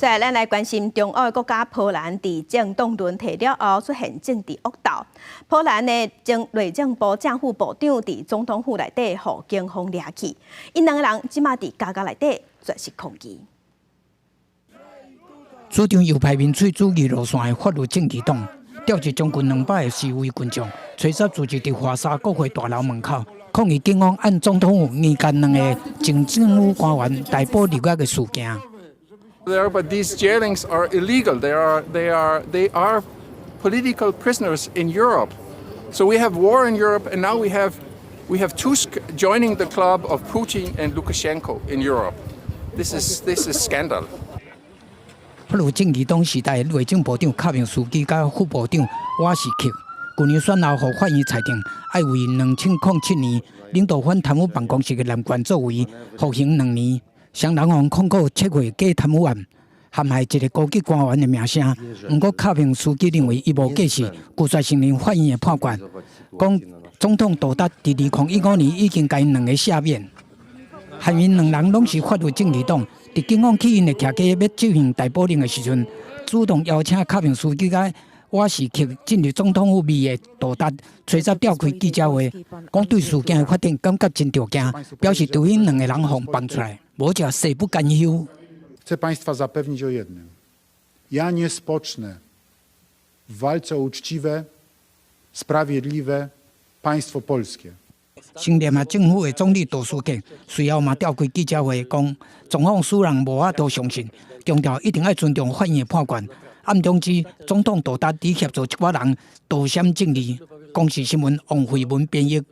所以，咱来关心中欧的国家波兰伫政党轮替了后出现政治恶斗。波兰的内政部正副部长伫总统府内底互警方掠去，因两个人即马伫家内底绝食抗议。主张右派民粹主义路线的法律政治党，调集将近200个示威群众，吹杀组织伫华沙国会大楼门口抗议警方按总统府移监2个前政府官员逮捕入狱的事件。 But these jailings are illegal. They are political prisoners in Europe. So we have war in Europe, and now we have Tusk joining the club of Putin and Lukashenko in Europe. This is scandal. 法律政治党时代内政部长卡明斯基甲副部长瓦什克，去年选后，互法院裁定，要为2007年领导反贪污办公室的男官作为服刑2年。 双人互控告7月假贪污案，陷害一个高级官员的名声。不过，卡平斯基认为伊无假释，拒绝承认法院的判决，讲总统杜达伫2015年已经甲因2个赦免。嫌因2人拢是法律政治党，伫警方去因的徛家要执行逮捕令的时阵，主动邀请卡平斯基甲瓦什克进入总统府内的杜达，随即召开记者会，讲对事件的发展感觉真着惊，表示对因2个人互放出来。 我叫誓不甘休。Chcę Państwa zapewnić o jednym. Ja nie spocznę w walce o uczciwe, sprawiedliwe państwo polskie. 新联合政府的总理杜书记随后嘛召开记者会，讲总统虽然无法度相信，强调一定要尊重法院的判决。暗中指总统杜达伫协助7个人盗闪证据，公示新闻王慧文编译。